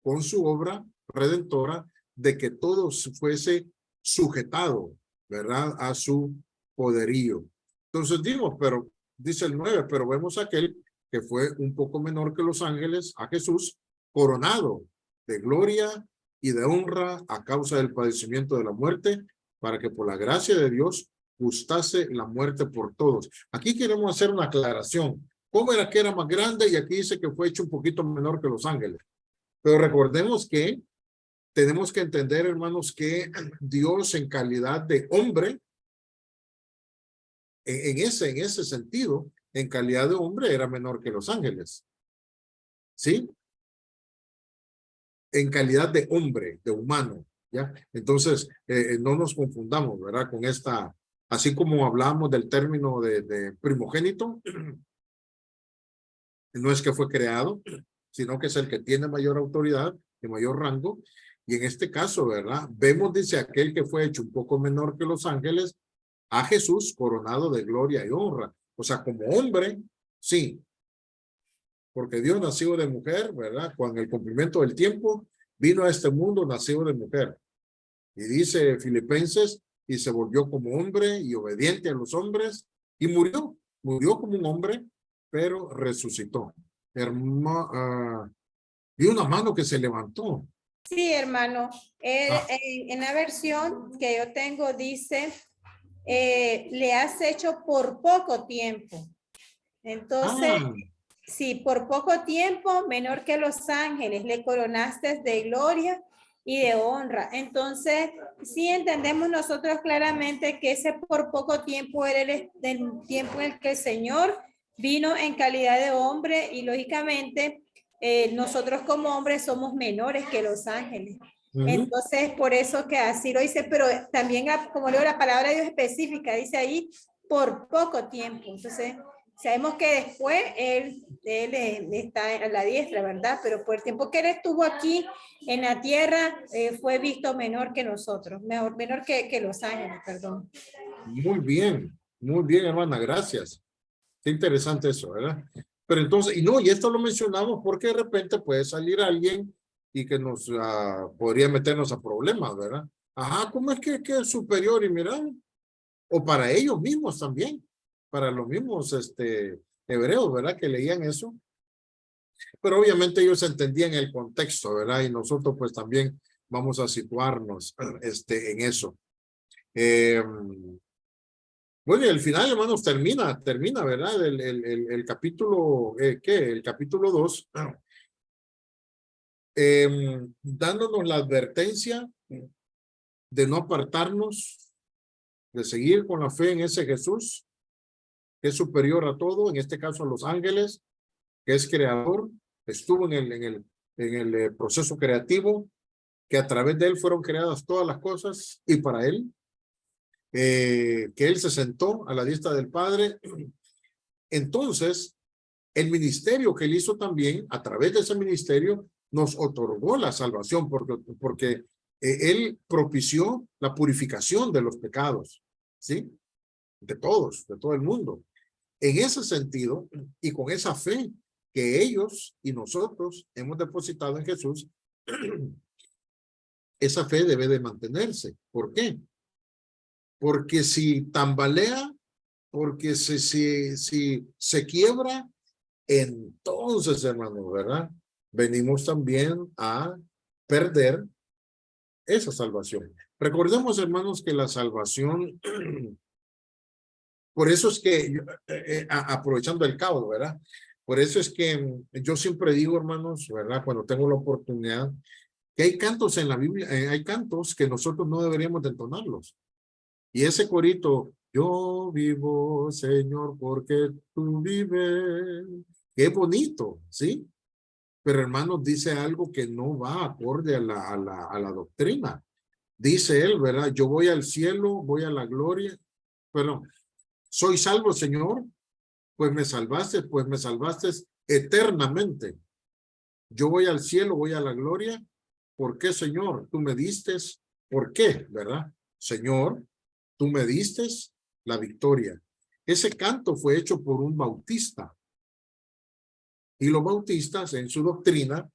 con su obra redentora de que todo fuese sujetado, ¿verdad? A su poderío. Entonces digo, pero dice el 9, pero vemos aquel que fue un poco menor que los ángeles, a Jesús, coronado de gloria y de honra a causa del padecimiento de la muerte, para que por la gracia de Dios gustase la muerte por todos. Aquí queremos hacer una aclaración. ¿Cómo era que era más grande? Y aquí dice que fue hecho un poquito menor que los ángeles. Pero recordemos que tenemos que entender, hermanos, que Dios en calidad de hombre, en ese sentido, en calidad de hombre era menor que los ángeles. ¿Sí? En calidad de hombre, de humano, ¿ya? Entonces, no nos confundamos, ¿verdad? Con esta, así como hablamos del término de primogénito, no es que fue creado, sino que es el que tiene mayor autoridad y mayor rango. Y en este caso, ¿verdad? Vemos, dice, aquel que fue hecho un poco menor que los ángeles, a Jesús coronado de gloria y honra. O sea, como hombre, sí. Porque Dios nacido de mujer, ¿verdad? Con el cumplimiento del tiempo, vino a este mundo nacido de mujer. Y dice Filipenses, y se volvió como hombre y obediente a los hombres, y murió como un hombre, pero resucitó. Y una mano que se levantó. Sí, hermano. En la versión que yo tengo dice, le has hecho por poco tiempo. Entonces, sí, por poco tiempo, menor que los ángeles, le coronaste de gloria y de honra. Entonces, sí entendemos nosotros claramente que ese por poco tiempo era el tiempo en el que el Señor vino en calidad de hombre y lógicamente nosotros como hombres somos menores que los ángeles. Entonces, por eso que así lo dice, pero también, como leo la palabra de Dios específica, dice ahí, por poco tiempo. Entonces, sabemos que después él está a la diestra, ¿verdad? Pero por el tiempo que él estuvo aquí en la tierra, fue visto menor que nosotros, menor que los ángeles, perdón. Muy bien, hermana, gracias. Qué interesante eso, ¿verdad? Pero entonces, y esto lo mencionamos porque de repente puede salir alguien y que nos podría meternos a problemas, ¿verdad? Ajá, ¿cómo es que es superior? Y mira, o para ellos mismos también, para los mismos hebreos, ¿verdad? Que leían eso. Pero obviamente ellos entendían el contexto, ¿verdad? Y nosotros pues también vamos a situarnos en eso. Bueno, y al final, hermanos, termina, ¿verdad? El capítulo, ¿qué? El capítulo 2, dándonos la advertencia de no apartarnos, de seguir con la fe en ese Jesús, que es superior a todo, en este caso a los ángeles, que es creador, estuvo en el proceso creativo, que a través de él fueron creadas todas las cosas y para él, que él se sentó a la diestra del Padre. Entonces, el ministerio que él hizo también, a través de ese ministerio, nos otorgó la salvación, porque él propició la purificación de los pecados, ¿sí? De todos, de todo el mundo. En ese sentido, y con esa fe que ellos y nosotros hemos depositado en Jesús, esa fe debe de mantenerse. ¿Por qué? Porque si tambalea, porque si se quiebra, entonces, hermanos, ¿verdad? Venimos también a perder esa salvación. Recordemos, hermanos, que la salvación, por eso es que, aprovechando el cabo, ¿verdad? Por eso es que yo siempre digo, hermanos, ¿verdad? Cuando tengo la oportunidad, que hay cantos en la Biblia, hay cantos que nosotros no deberíamos de entonarlos. Y ese corito, yo vivo, Señor, porque tú vives. Qué bonito, ¿sí? Pero hermanos, dice algo que no va acorde a la doctrina. Dice él, ¿verdad? Yo voy al cielo, voy a la gloria. Pero, soy salvo, Señor, pues me salvaste eternamente. Yo voy al cielo, voy a la gloria. ¿Por qué, Señor? Tú me diste. ¿Por qué? ¿Verdad? Señor, tú me diste la victoria. Ese canto fue hecho por un bautista. Y los bautistas en su doctrina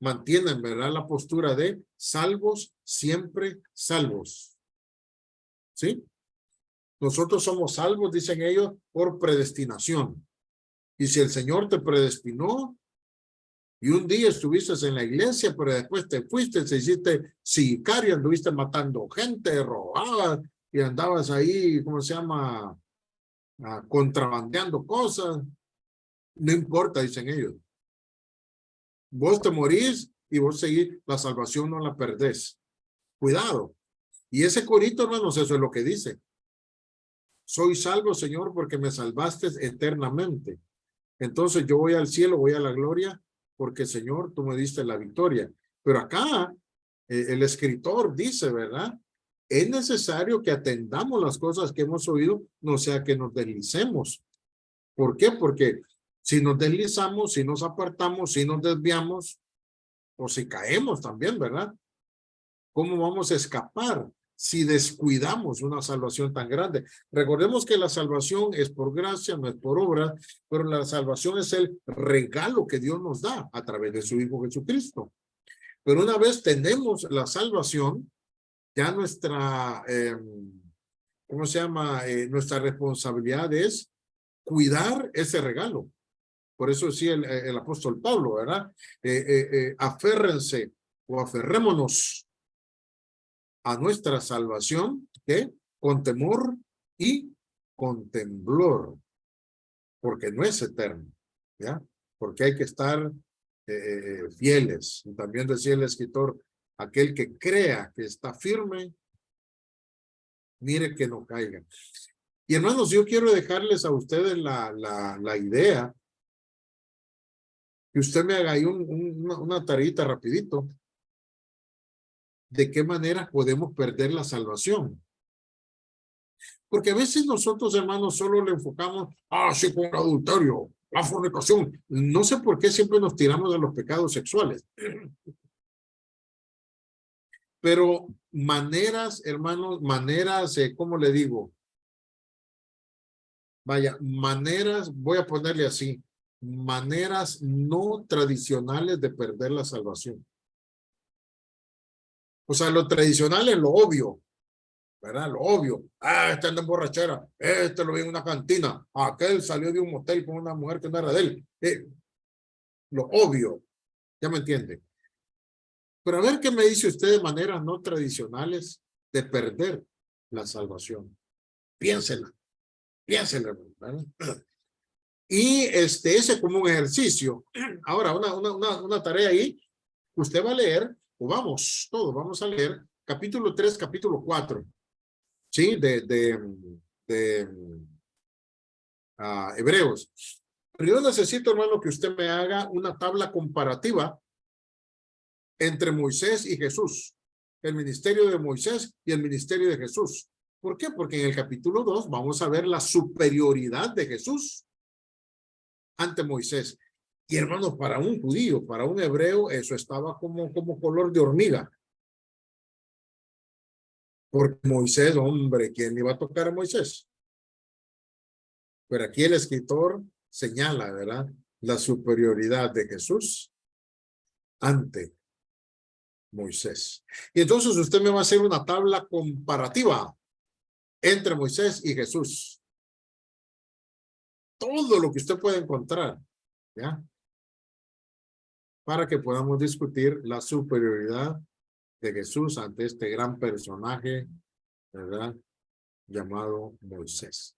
mantienen, ¿verdad? La postura de salvos, siempre salvos. ¿Sí? Nosotros somos salvos, dicen ellos, por predestinación. Y si el Señor te predestinó y un día estuviste en la iglesia, pero después te fuiste, se hiciste sicario, anduviste matando gente, robabas y andabas ahí, ¿cómo se llama? Contrabandeando cosas. No importa, dicen ellos. Vos te morís y vos seguís, la salvación no la perdés. Cuidado. Y ese corito, hermanos, eso es lo que dice. Soy salvo, Señor, porque me salvaste eternamente. Entonces yo voy al cielo, voy a la gloria, porque, Señor, tú me diste la victoria. Pero acá, el escritor dice, ¿verdad? Es necesario que atendamos las cosas que hemos oído, no sea que nos deslicemos. ¿Por qué? Porque si nos deslizamos, si nos apartamos, si nos desviamos, o si caemos también, ¿verdad? ¿Cómo vamos a escapar si descuidamos una salvación tan grande? Recordemos que la salvación es por gracia, no es por obra, pero la salvación es el regalo que Dios nos da a través de su Hijo Jesucristo. Pero una vez tenemos la salvación, ya nuestra, ¿cómo se llama? Nuestra responsabilidad es cuidar ese regalo. Por eso decía el apóstol Pablo, ¿verdad? Aférrense o aferrémonos a nuestra salvación, ¿qué? Con temor y con temblor, porque no es eterno, ¿ya? Porque hay que estar fieles. Y también decía el escritor, aquel que crea que está firme, mire que no caiga. Y hermanos, yo quiero dejarles a ustedes la idea, que usted me haga ahí una tareita rapidito, de qué manera podemos perder la salvación. Porque a veces nosotros, hermanos, solo le enfocamos, sí, con el adulterio, la fornicación. No sé por qué siempre nos tiramos de los pecados sexuales. Pero maneras, hermanos, maneras, ¿cómo le digo? Vaya, maneras, voy a ponerle así, maneras no tradicionales de perder la salvación. O sea, lo tradicional es lo obvio, ¿verdad? Lo obvio. Este anda en borrachera, este lo vi en una cantina, aquel salió de un motel con una mujer que no era de él. lo obvio, ¿ya me entiende? Pero a ver qué me dice usted de maneras no tradicionales de perder la salvación. Piénsela, ¿verdad? Y ese como un ejercicio. Ahora, una tarea ahí, usted va a leer, o todos vamos a leer, capítulo 3, capítulo 4, ¿sí? De Hebreos. Pero yo necesito, hermano, que usted me haga una tabla comparativa entre Moisés y Jesús, el ministerio de Moisés y el ministerio de Jesús. ¿Por qué? Porque en el capítulo 2 vamos a ver la superioridad de Jesús ante Moisés. Y hermanos, para un judío, para un hebreo, eso estaba como color de hormiga. Porque Moisés, hombre, ¿quién iba a tocar a Moisés? Pero aquí el escritor señala, ¿verdad? La superioridad de Jesús ante Moisés. Y entonces usted me va a hacer una tabla comparativa entre Moisés y Jesús. Todo lo que usted puede encontrar, ¿ya? Para que podamos discutir la superioridad de Jesús ante este gran personaje, ¿verdad? Llamado Moisés.